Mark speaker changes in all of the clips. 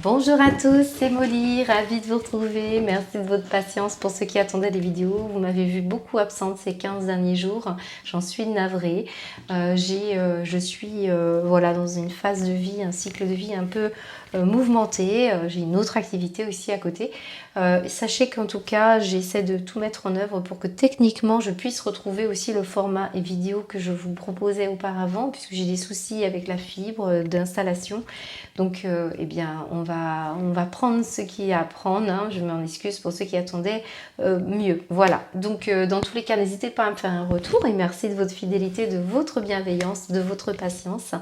Speaker 1: Bonjour à tous, c'est Molly, ravie de vous retrouver. Merci de votre patience pour ceux qui attendaient les vidéos. Vous m'avez vu beaucoup absente ces 15 derniers jours, j'en suis navrée. Je suis voilà, dans une phase de vie, un cycle de vie un peu mouvementé. J'ai une autre activité aussi à côté. Sachez qu'en tout cas, j'essaie de tout mettre en œuvre pour que techniquement, je puisse retrouver aussi le format et vidéo que je vous proposais auparavant, puisque j'ai des soucis avec la fibre d'installation. Donc, eh bien, on va prendre ce qu'il y a à prendre. Hein. Je m'en excuse pour ceux qui attendaient mieux. Voilà. Donc, dans tous les cas, n'hésitez pas à me faire un retour et merci de votre fidélité, de votre bienveillance, de votre patience.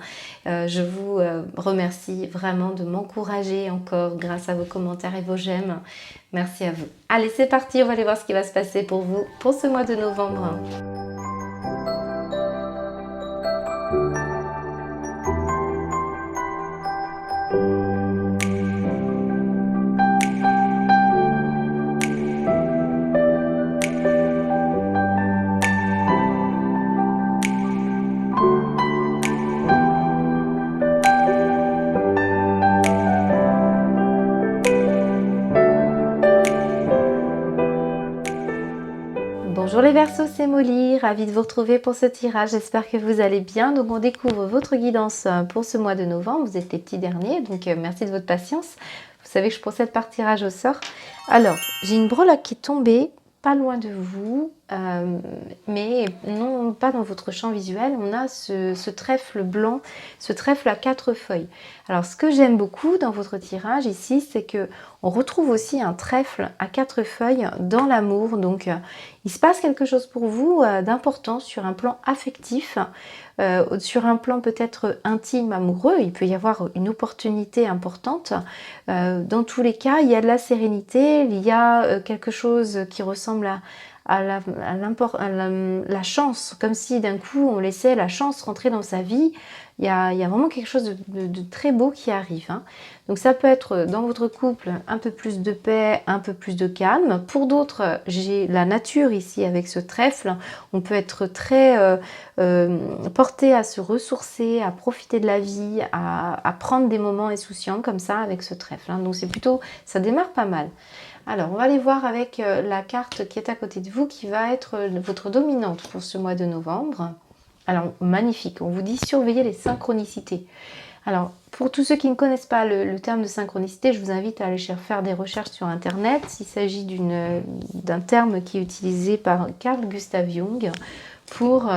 Speaker 1: Je vous remercie vraiment de m'encourager encore grâce à vos commentaires et vos j'aime. Merci à vous. Allez, c'est parti. On va aller voir ce qui va se passer pour vous pour ce mois de novembre. Bonjour les Verseaux, c'est Molly, ravie de vous retrouver pour ce tirage, j'espère que vous allez bien. Donc on découvre votre guidance pour ce mois de novembre, vous êtes les petits derniers, donc merci de votre patience. Vous savez que je procède par tirage au sort. Alors, j'ai une breloque qui est tombée pas loin de vous, mais non pas dans votre champ visuel. On a ce trèfle blanc, ce trèfle à 4 feuilles. Alors ce que j'aime beaucoup dans votre tirage ici, c'est que on retrouve aussi un trèfle à 4 feuilles dans l'amour. Donc il se passe quelque chose pour vous d'important sur un plan affectif, sur un plan peut-être intime, amoureux. Il peut y avoir une opportunité importante. Dans tous les cas, il y a de la sérénité, il y a quelque chose qui ressemble à la chance, comme si d'un coup on laissait la chance rentrer dans sa vie. Il y a vraiment quelque chose de très beau qui arrive. Hein. Donc ça peut être dans votre couple un peu plus de paix, un peu plus de calme. Pour d'autres, j'ai la nature ici avec ce trèfle. On peut être très porté à se ressourcer, à profiter de la vie, à prendre des moments insouciants comme ça avec ce trèfle. Hein. Donc c'est plutôt, ça démarre pas mal. Alors, on va aller voir avec la carte qui est à côté de vous, qui va être votre dominante pour ce mois de novembre. Alors, magnifique, on vous dit surveiller les synchronicités. Alors, pour tous ceux qui ne connaissent pas le terme de synchronicité, je vous invite à aller faire des recherches sur Internet. Il s'agit d'un terme qui est utilisé par Carl Gustav Jung pour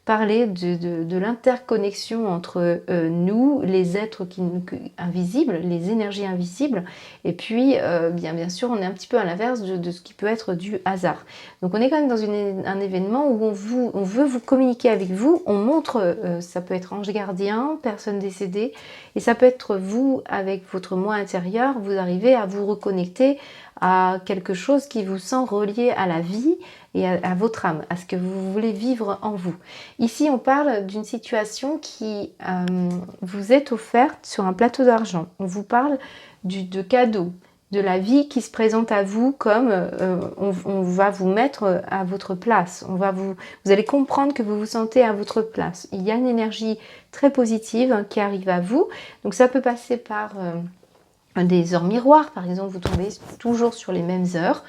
Speaker 1: parler de l'interconnexion entre nous, les êtres invisibles, les énergies invisibles, et puis bien sûr on est un petit peu à l'inverse de ce qui peut être du hasard. Donc on est quand même dans un événement où on veut vous communiquer avec vous, on montre, ça peut être ange gardien, personne décédée, et ça peut être vous avec votre moi intérieur, vous arrivez à vous reconnecter à quelque chose qui vous sent relié à la vie et à votre âme, à ce que vous voulez vivre en vous. Ici, on parle d'une situation qui vous est offerte sur un plateau d'argent. On vous parle de cadeaux, de la vie qui se présente à vous comme on va vous mettre à votre place. Vous allez comprendre que vous vous sentez à votre place. Il y a une énergie très positive qui arrive à vous. Donc ça peut passer par des heures miroirs, par exemple, vous tombez toujours sur les mêmes heures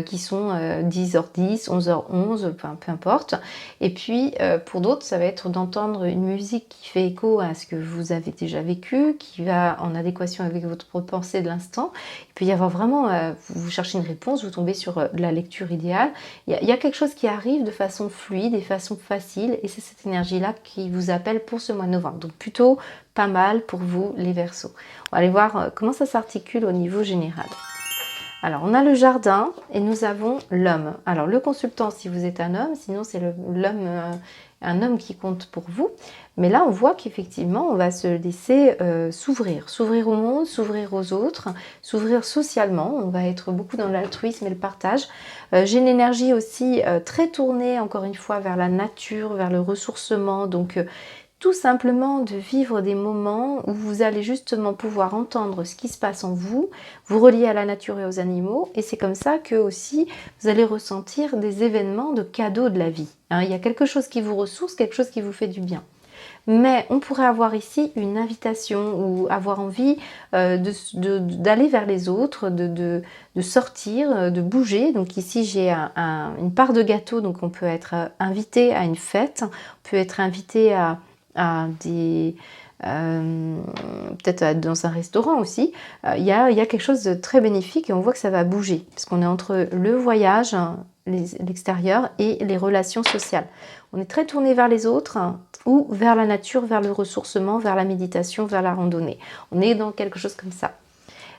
Speaker 1: qui sont 10h10, 11h11, enfin, peu importe. Et puis pour d'autres, ça va être d'entendre une musique qui fait écho à ce que vous avez déjà vécu, qui va en adéquation avec votre pensée de l'instant. Il peut y avoir vraiment, vous cherchez une réponse, vous tombez sur la lecture idéale. Il y a quelque chose qui arrive de façon fluide, de façon facile, et c'est cette énergie-là qui vous appelle pour ce mois de novembre. Donc plutôt pas mal pour vous les Verseaux. On va aller voir comment ça s'articule au niveau général. Alors on a le jardin et nous avons l'homme. Alors le consultant si vous êtes un homme, sinon c'est un homme qui compte pour vous. Mais là on voit qu'effectivement on va se laisser s'ouvrir au monde, s'ouvrir aux autres, s'ouvrir socialement. On va être beaucoup dans l'altruisme et le partage. J'ai une énergie aussi très tournée encore une fois vers la nature, vers le ressourcement. Donc tout simplement de vivre des moments où vous allez justement pouvoir entendre ce qui se passe en vous, vous relier à la nature et aux animaux, et c'est comme ça que aussi vous allez ressentir des événements de cadeaux de la vie. Hein, il y a quelque chose qui vous ressource, quelque chose qui vous fait du bien. Mais on pourrait avoir ici une invitation ou avoir envie d'aller vers les autres, de sortir, de bouger. Donc ici j'ai une part de gâteau, donc on peut être invité à une fête, on peut être invité à des... peut-être dans un restaurant aussi, il y a quelque chose de très bénéfique et on voit que ça va bouger, parce qu'on est entre le voyage, l'extérieur et les relations sociales. On est très tourné vers les autres ou vers la nature, vers le ressourcement, vers la méditation, vers la randonnée. On est dans quelque chose comme ça.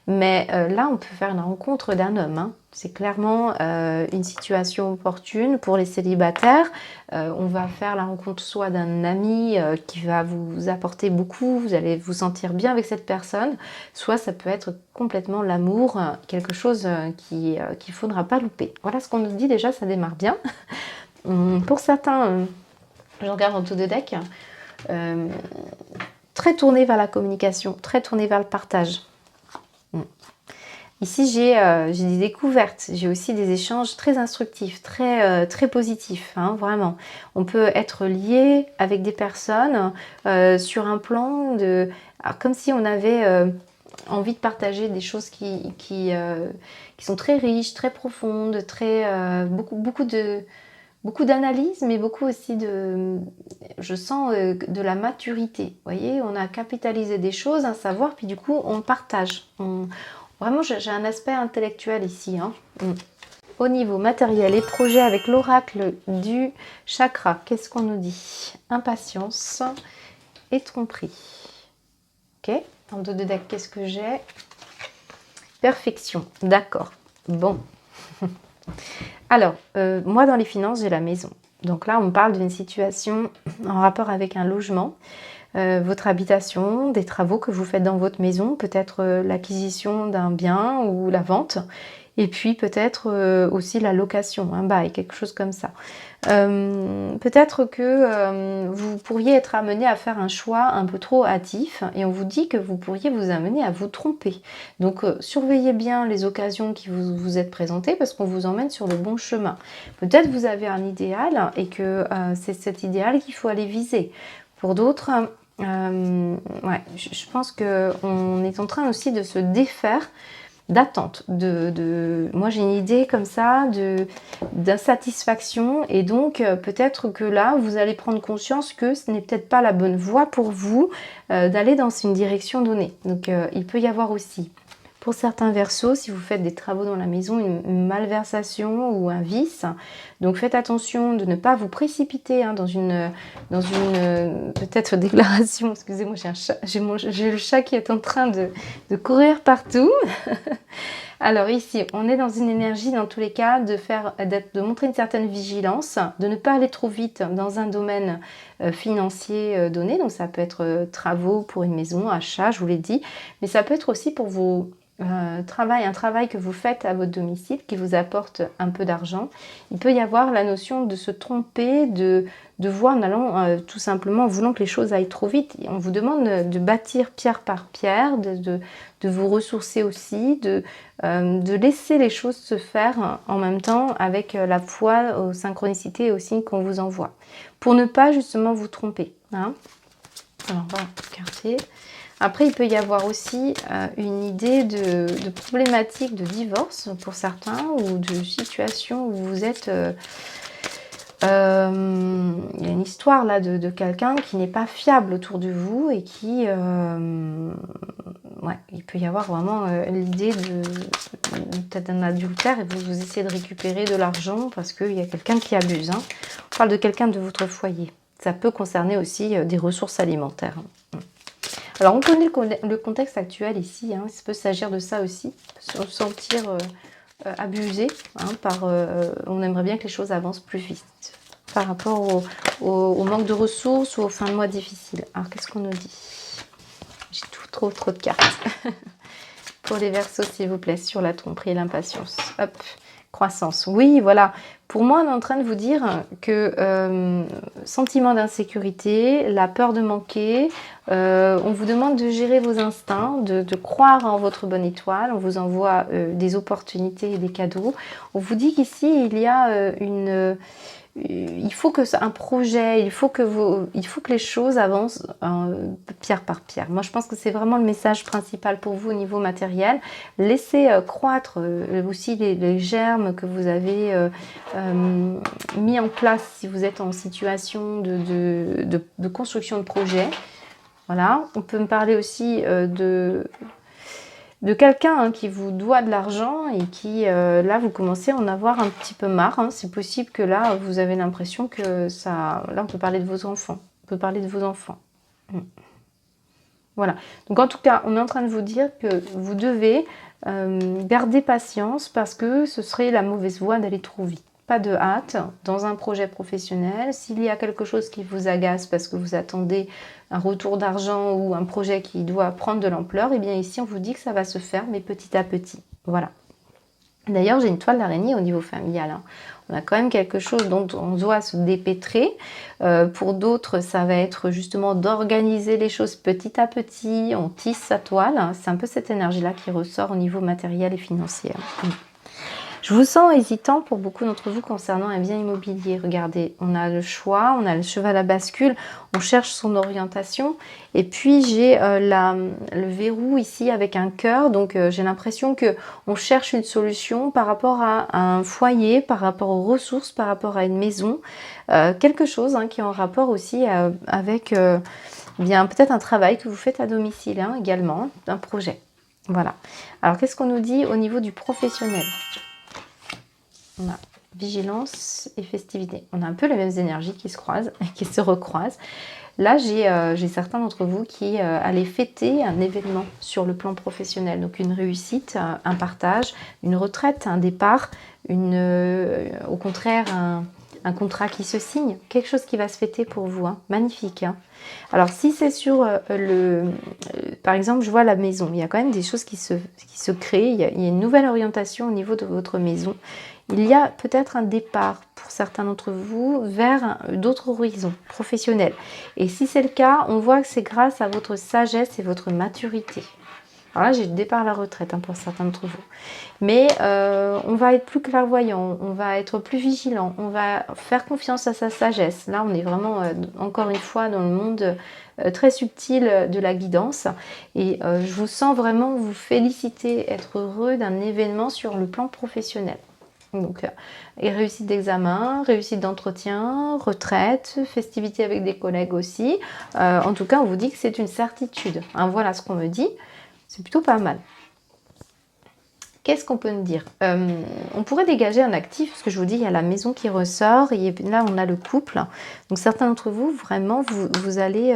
Speaker 1: Mais là, on peut faire une rencontre d'un homme. Hein. C'est clairement une situation opportune pour les célibataires. On va faire la rencontre soit d'un ami qui va vous apporter beaucoup, vous allez vous sentir bien avec cette personne, soit ça peut être complètement l'amour, quelque chose qu'il ne faudra pas louper. Voilà ce qu'on nous dit déjà, ça démarre bien. Pour certains, je regarde en tout de deck, très tourné vers la communication, très tourné vers le partage. Ici, j'ai des découvertes, j'ai aussi des échanges très instructifs, très positifs, hein, vraiment. On peut être lié avec des personnes sur un plan alors, comme si on avait envie de partager des choses qui sont très riches, très profondes, beaucoup d'analyse, mais beaucoup aussi je sens de la maturité. Vous voyez, on a capitalisé des choses, un savoir, puis du coup, on partage. Vraiment, j'ai un aspect intellectuel ici. Hein. Au niveau matériel et projet avec l'oracle du chakra, qu'est-ce qu'on nous dit? Impatience et tromperie. Ok, en dos de deck, qu'est-ce que j'ai? Perfection, d'accord. Bon. Alors, moi dans les finances, j'ai la maison. Donc là, on parle d'une situation en rapport avec un logement. Votre habitation, des travaux que vous faites dans votre maison, peut-être l'acquisition d'un bien ou la vente, et puis peut-être aussi la location, un bail, quelque chose comme ça. Peut-être que vous pourriez être amené à faire un choix un peu trop hâtif et on vous dit que vous pourriez vous amener à vous tromper. Donc surveillez bien les occasions qui vous êtes présentées parce qu'on vous emmène sur le bon chemin. Peut-être vous avez un idéal et que c'est cet idéal qu'il faut aller viser. Pour d'autres, ouais, je pense qu'on est en train aussi de se défaire d'attente. Moi, j'ai une idée comme ça d'insatisfaction et donc peut-être que là, vous allez prendre conscience que ce n'est peut-être pas la bonne voie pour vous d'aller dans une direction donnée. Donc, il peut y avoir aussi... Pour certains Verseaux, si vous faites des travaux dans la maison, une malversation ou un vice, donc faites attention de ne pas vous précipiter hein, dans une peut-être déclaration. Excusez-moi, j'ai un chat, j'ai le chat qui est en train de courir partout. Alors ici, on est dans une énergie dans tous les cas de montrer une certaine vigilance, de ne pas aller trop vite dans un domaine financier donné. Donc ça peut être travaux pour une maison, achat, je vous l'ai dit, mais ça peut être aussi pour vos un travail que vous faites à votre domicile qui vous apporte un peu d'argent. Il peut y avoir la notion de se tromper, de voir en allant tout simplement en voulant que les choses aillent trop vite. On vous demande de bâtir pierre par pierre, de vous ressourcer aussi, de laisser les choses se faire en même temps avec la foi aux synchronicités et aux signes qu'on vous envoie. Pour ne pas justement vous tromper. Hein. Alors on va écarter. Après, il peut y avoir aussi une idée de problématique de divorce pour certains ou de situation où vous êtes... il y a une histoire là de quelqu'un qui n'est pas fiable autour de vous et qui... ouais, il peut y avoir vraiment l'idée peut-être d'un adultère et vous essayez de récupérer de l'argent parce qu'il y a quelqu'un qui abuse. Hein. On parle de quelqu'un de votre foyer. Ça peut concerner aussi des ressources alimentaires. Alors, on connaît le contexte actuel ici, hein, il peut s'agir de ça aussi, se sentir abusé, hein, on aimerait bien que les choses avancent plus vite par rapport au manque de ressources ou aux fins de mois difficiles. Alors, qu'est-ce qu'on nous dit? J'ai trop de cartes. Pour les Verseaux, s'il vous plaît, sur la tromperie et l'impatience. Hop, croissance. Oui, voilà. Pour moi, on est en train de vous dire que sentiment d'insécurité, la peur de manquer, on vous demande de gérer vos instincts, de croire en votre bonne étoile, on vous envoie des opportunités et des cadeaux. On vous dit qu'ici, il y a il faut que un projet, il faut que les choses avancent pierre par pierre. Moi, je pense que c'est vraiment le message principal pour vous au niveau matériel. Laissez croître aussi les germes que vous avez mis en place si vous êtes en situation de construction de projet. Voilà. On peut me parler aussi de quelqu'un qui vous doit de l'argent et qui, là, vous commencez à en avoir un petit peu marre. C'est possible que là, vous avez l'impression que ça... Là, on peut parler de vos enfants. On peut parler de vos enfants. Voilà. Donc, en tout cas, on est en train de vous dire que vous devez garder patience parce que ce serait la mauvaise voie d'aller trop vite. Pas de hâte dans un projet professionnel. S'il y a quelque chose qui vous agace parce que vous attendez un retour d'argent ou un projet qui doit prendre de l'ampleur, et bien ici on vous dit que ça va se faire, mais petit à petit. Voilà. D'ailleurs, j'ai une toile d'araignée au niveau familial. On a quand même quelque chose dont on doit se dépêtrer. Pour d'autres, ça va être justement d'organiser les choses petit à petit. On tisse sa toile. C'est un peu cette énergie-là qui ressort au niveau matériel et financier. Je vous sens hésitant pour beaucoup d'entre vous concernant un bien immobilier. Regardez, on a le choix, on a le cheval à bascule, on cherche son orientation. Et puis j'ai le verrou ici avec un cœur. Donc j'ai l'impression qu'on cherche une solution par rapport à un foyer, par rapport aux ressources, par rapport à une maison. Quelque chose qui est en rapport aussi avec bien peut-être un travail que vous faites à domicile également, un projet. Voilà. Alors qu'est-ce qu'on nous dit au niveau du professionnel ? On a vigilance et festivité. On a un peu les mêmes énergies qui se croisent, qui se recroisent. Là, j'ai certains d'entre vous qui allaient fêter un événement sur le plan professionnel. Donc une réussite, un partage, une retraite, un départ, au contraire un contrat qui se signe. Quelque chose qui va se fêter pour vous. Magnifique. Alors si c'est sur par exemple, je vois la maison. Il y a quand même des choses qui se créent. Il y a une nouvelle orientation au niveau de votre maison. Il y a peut-être un départ pour certains d'entre vous vers d'autres horizons professionnels. Et si c'est le cas, on voit que c'est grâce à votre sagesse et votre maturité. Alors là, j'ai le départ à la retraite pour certains d'entre vous. Mais on va être plus clairvoyant, on va être plus vigilant, on va faire confiance à sa sagesse. Là, on est vraiment, encore une fois, dans le monde très subtil de la guidance. Et je vous sens vraiment vous féliciter, être heureux d'un événement sur le plan professionnel. Donc, et réussite d'examen, réussite d'entretien, retraite, festivité avec des collègues aussi. En tout cas, on vous dit que c'est une certitude. Voilà ce qu'on me dit. C'est plutôt pas mal. Qu'est-ce qu'on peut me dire ? On pourrait dégager un actif, parce que je vous dis, il y a la maison qui ressort, et là, on a le couple. Donc, certains d'entre vous, vraiment, vous allez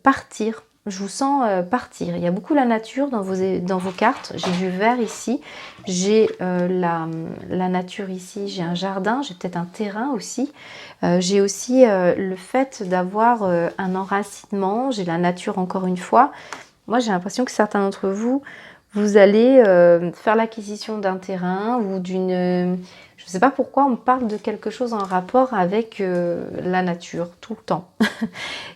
Speaker 1: partir. Je vous sens partir. Il y a beaucoup la nature dans vos cartes. J'ai du vert ici. J'ai la nature ici. J'ai un jardin. J'ai peut-être un terrain aussi. J'ai aussi le fait d'avoir un enracinement. J'ai la nature encore une fois. Moi, j'ai l'impression que certains d'entre vous, vous allez faire l'acquisition d'un terrain ou d'une... Je ne sais pas pourquoi on parle de quelque chose en rapport avec la nature tout le temps.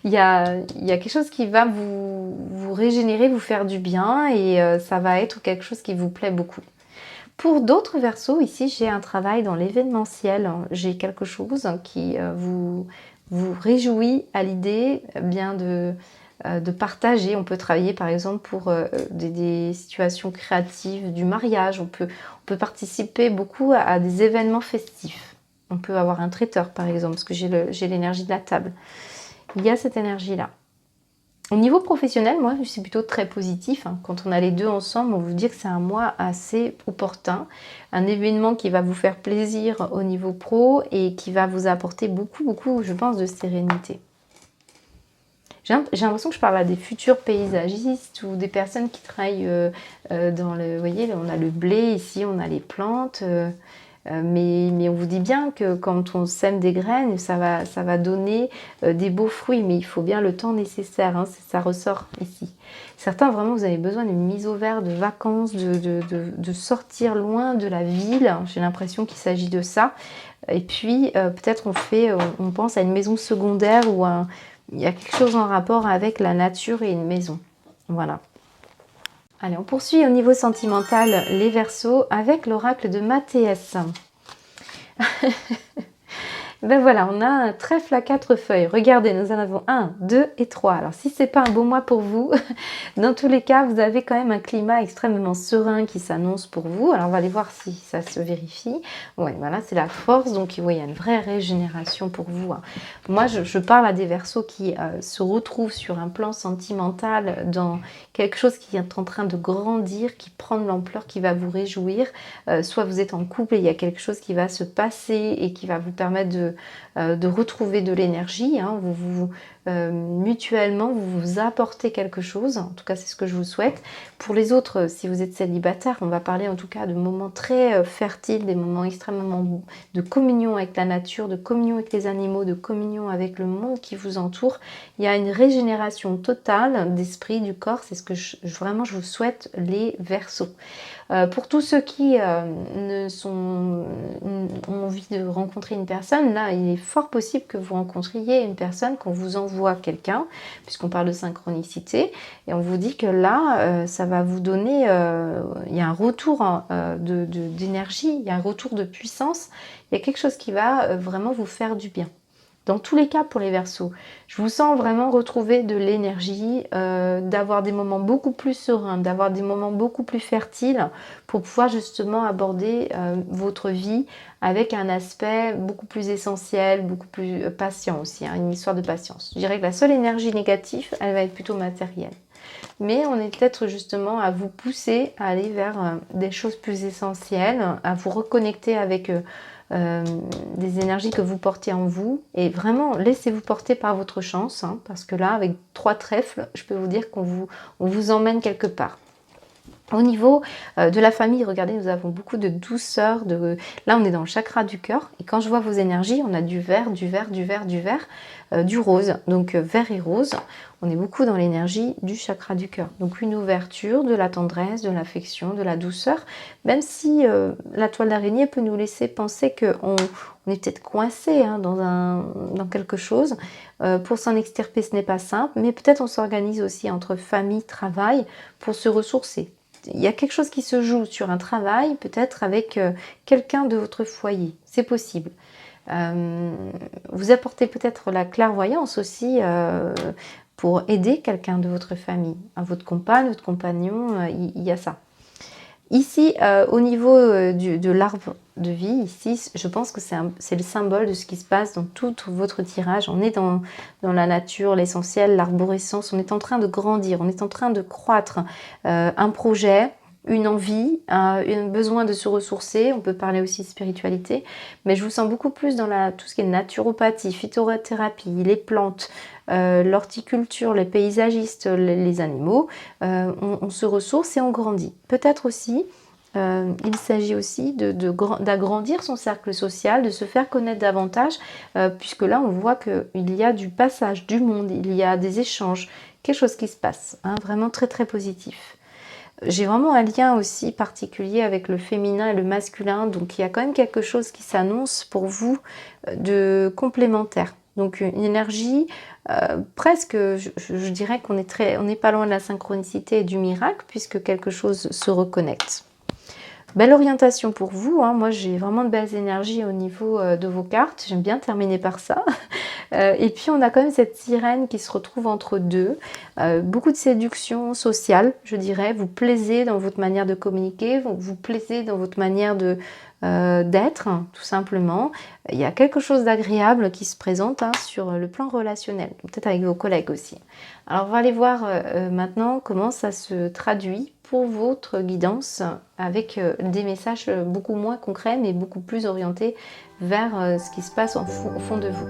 Speaker 1: il y a quelque chose qui va vous régénérer, vous faire du bien et ça va être quelque chose qui vous plaît beaucoup. Pour d'autres Verseaux, ici, j'ai un travail dans l'événementiel. J'ai quelque chose qui vous réjouit à l'idée bien de partager. On peut travailler par exemple pour des situations créatives du mariage. On peut participer beaucoup à des événements festifs. On peut avoir un traiteur par exemple, parce que j'ai l'énergie de la table. Il y a cette énergie-là. Au niveau professionnel, moi, je suis plutôt très positif. Quand on a les deux ensemble, on vous dit que c'est un mois assez opportun. Un événement qui va vous faire plaisir au niveau pro et qui va vous apporter beaucoup, beaucoup, je pense, de sérénité. J'ai l'impression que je parle à des futurs paysagistes ou des personnes qui travaillent dans le... Vous voyez, on a le blé ici, on a les plantes. Mais on vous dit bien que quand on sème des graines, ça va donner des beaux fruits. Mais il faut bien le temps nécessaire. Ça ressort ici. Certains, vraiment, vous avez besoin d'une mise au vert, de vacances, de sortir loin de la ville. J'ai l'impression qu'il s'agit de ça. Et puis, peut-être on pense à une maison secondaire ou il y a quelque chose en rapport avec la nature et une maison. Voilà. Allez, on poursuit au niveau sentimental les Verseaux avec l'oracle de Mathéès. Ben voilà, on a un trèfle à 4 feuilles. Regardez, nous en avons 1, 2 et 3. Alors si c'est pas un bon mois pour vous, dans tous les cas, vous avez quand même un climat extrêmement serein qui s'annonce pour vous. Alors on va aller voir si ça se vérifie. Ouais, voilà, c'est la force. Donc oui, il y a une vraie régénération pour vous, hein. Moi, je parle à des Verseaux qui se retrouvent sur un plan sentimental dans quelque chose qui est en train de grandir, qui prend de l'ampleur, qui va vous réjouir. Soit vous êtes en couple et il y a quelque chose qui va se passer et qui va vous permettre de retrouver de l'énergie, hein. Mutuellement, vous vous apportez quelque chose. En tout cas, c'est ce que je vous souhaite. Pour les autres, si vous êtes célibataire, on va parler en tout cas de moments très fertiles, des moments extrêmement de communion avec la nature, de communion avec les animaux, de communion avec le monde qui vous entoure. Il y a une régénération totale d'esprit, du corps. C'est ce que vraiment je vous souhaite, les Verseaux. Pour tous ceux qui ont envie de rencontrer une personne, là, il est fort possible que vous rencontriez une personne, qu'on vous envoie quelqu'un, puisqu'on parle de synchronicité, et on vous dit que là, ça va vous donner, il y a un retour d'énergie, il y a un retour de puissance, il y a quelque chose qui va vraiment vous faire du bien. Dans tous les cas pour les Verseaux, je vous sens vraiment retrouver de l'énergie, d'avoir des moments beaucoup plus sereins, d'avoir des moments beaucoup plus fertiles pour pouvoir justement aborder votre vie avec un aspect beaucoup plus essentiel, beaucoup plus patient aussi, hein, une histoire de patience. Je dirais que la seule énergie négative, elle va être plutôt matérielle. Mais on est peut-être justement à vous pousser à aller vers des choses plus essentielles, à vous reconnecter avec des énergies que vous portez en vous, et vraiment laissez-vous porter par votre chance, hein, parce que là avec 3 trèfles, je peux vous dire on vous emmène quelque part. Au niveau de la famille, regardez, nous avons beaucoup de douceur. Là, on est dans le chakra du cœur. Et quand je vois vos énergies, on a du vert, du vert, du vert, du vert, du rose. Donc, vert et rose, on est beaucoup dans l'énergie du chakra du cœur. Donc, une ouverture, de la tendresse, de l'affection, de la douceur. Même si la toile d'araignée peut nous laisser penser qu'on est peut-être coincé, hein, dans quelque chose. Pour s'en extirper, ce n'est pas simple. Mais peut-être on s'organise aussi entre famille, travail, pour se ressourcer. Il y a quelque chose qui se joue sur un travail, peut-être avec quelqu'un de votre foyer. C'est possible. Vous apportez peut-être la clairvoyance aussi pour aider quelqu'un de votre famille. Votre compagne, votre compagnon, il y a ça. Ici, au niveau de l'arbre de vie, ici, je pense que c'est le symbole de ce qui se passe dans tout votre tirage. On est dans la nature, l'essentiel, l'arborescence. On est en train de grandir, on est en train de croître. Un projet, une envie, un besoin de se ressourcer. On peut parler aussi de spiritualité. Mais je vous sens beaucoup plus dans tout ce qui est naturopathie, phytothérapie, les plantes, l'horticulture, les paysagistes, les animaux. On se ressource et on grandit. Peut-être aussi, il s'agit aussi d'agrandir son cercle social, de se faire connaître davantage, puisque là on voit qu'il y a du passage du monde, il y a des échanges, quelque chose qui se passe, hein, vraiment très très positif. J'ai vraiment un lien aussi particulier avec le féminin et le masculin, donc il y a quand même quelque chose qui s'annonce pour vous de complémentaire. Donc une énergie presque, je dirais qu'on n'est pas loin de la synchronicité et du miracle, puisque quelque chose se reconnecte. Belle orientation pour vous, hein. Moi j'ai vraiment de belles énergies au niveau de vos cartes, j'aime bien terminer par ça. Et puis on a quand même cette sirène qui se retrouve entre deux, beaucoup de séduction sociale, je dirais. Vous plaisez dans votre manière de communiquer, vous plaisez dans votre manière d'être, tout simplement. Il y a quelque chose d'agréable qui se présente, hein, sur le plan relationnel, peut-être avec vos collègues aussi. Alors on va aller voir maintenant comment ça se traduit pour votre guidance avec des messages beaucoup moins concrets mais beaucoup plus orientés vers ce qui se passe au fond de vous.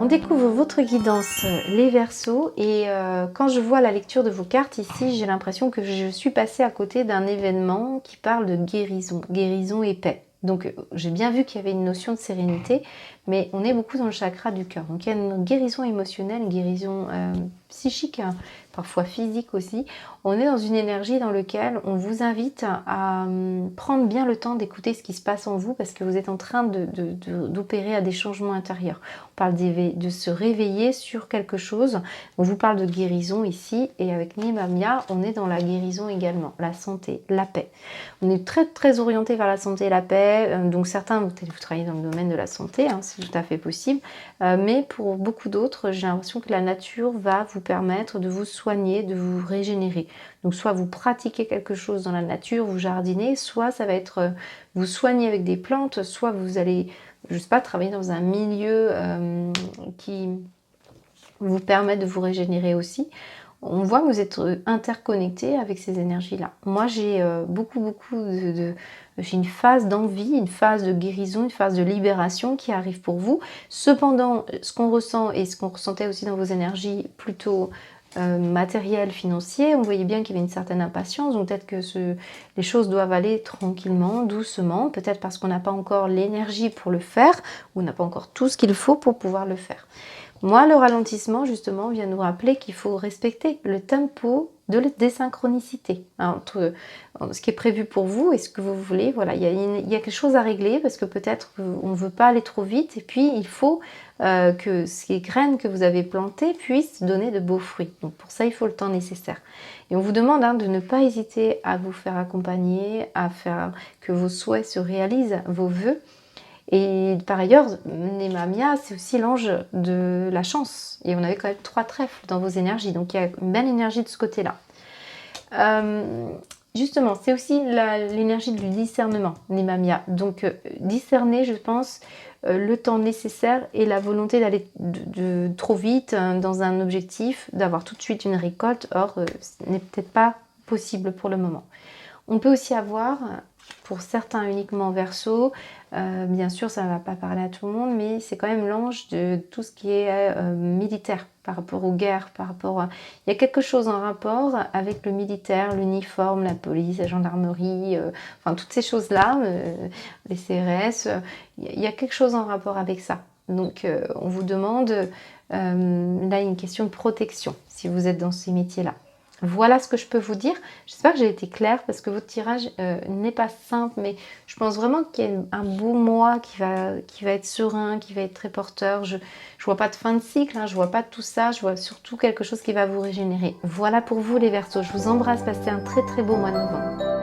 Speaker 1: On découvre votre guidance, les Verseaux, et quand je vois la lecture de vos cartes ici, j'ai l'impression que je suis passée à côté d'un événement qui parle de guérison et paix. Donc j'ai bien vu qu'il y avait une notion de sérénité, mais on est beaucoup dans le chakra du cœur. Donc il y a une guérison émotionnelle, une guérison psychique, hein, parfois physique aussi. On est dans une énergie dans laquelle on vous invite à prendre bien le temps d'écouter ce qui se passe en vous parce que vous êtes en train d'opérer à des changements intérieurs. On parle de se réveiller sur quelque chose. On vous parle de guérison ici et avec Nimamia, on est dans la guérison également, la santé, la paix. On est très très orienté vers la santé et la paix. Donc certains, vous travaillez dans le domaine de la santé, hein, c'est tout à fait possible. Mais pour beaucoup d'autres, j'ai l'impression que la nature va vous permettre de vous soigner, de vous régénérer. Donc soit vous pratiquez quelque chose dans la nature, vous jardinez, soit ça va être vous soigner avec des plantes, soit vous allez, je sais pas, travailler dans un milieu qui vous permet de vous régénérer aussi. On voit que vous êtes interconnecté avec ces énergies-là. Moi, j'ai j'ai une phase d'envie, une phase de guérison, une phase de libération qui arrive pour vous. Cependant, ce qu'on ressent et ce qu'on ressentait aussi dans vos énergies plutôt matérielles, financières, on voyait bien qu'il y avait une certaine impatience. Donc peut-être que les choses doivent aller tranquillement, doucement. Peut-être parce qu'on n'a pas encore l'énergie pour le faire ou on n'a pas encore tout ce qu'il faut pour pouvoir le faire. Moi, le ralentissement, justement, vient nous rappeler qu'il faut respecter le tempo de la désynchronicité entre ce qui est prévu pour vous et ce que vous voulez. Voilà, il y a quelque chose à régler parce que peut-être qu'on ne veut pas aller trop vite et puis il faut que ces graines que vous avez plantées puissent donner de beaux fruits. Donc pour ça, il faut le temps nécessaire. Et on vous demande de ne pas hésiter à vous faire accompagner, à faire que vos souhaits se réalisent, vos vœux. Et par ailleurs, Nemamia, c'est aussi l'ange de la chance. Et on avait quand même 3 trèfles dans vos énergies. Donc il y a une belle énergie de ce côté-là. Justement, c'est aussi l'énergie du discernement, Nemamia. Donc discerner, je pense, le temps nécessaire et la volonté d'aller trop vite dans un objectif, d'avoir tout de suite une récolte. Or, ce n'est peut-être pas possible pour le moment. On peut aussi avoir, pour certains uniquement Verseau, bien sûr ça ne va pas parler à tout le monde, mais c'est quand même l'ange de tout ce qui est militaire, par rapport aux guerres, par rapport il y a quelque chose en rapport avec le militaire, l'uniforme, la police, la gendarmerie, enfin toutes ces choses-là, les CRS, il y a quelque chose en rapport avec ça. Donc on vous demande, là il y a une question de protection, si vous êtes dans ces métiers-là. Voilà ce que je peux vous dire. J'espère que j'ai été claire parce que votre tirage n'est pas simple, mais je pense vraiment qu'il y a un beau mois qui va être serein, qui va être très porteur. Je vois pas de fin de cycle, je vois pas tout ça, je vois surtout quelque chose qui va vous régénérer. Voilà pour vous les Verseaux. Je vous embrasse, passez un très très beau mois de novembre.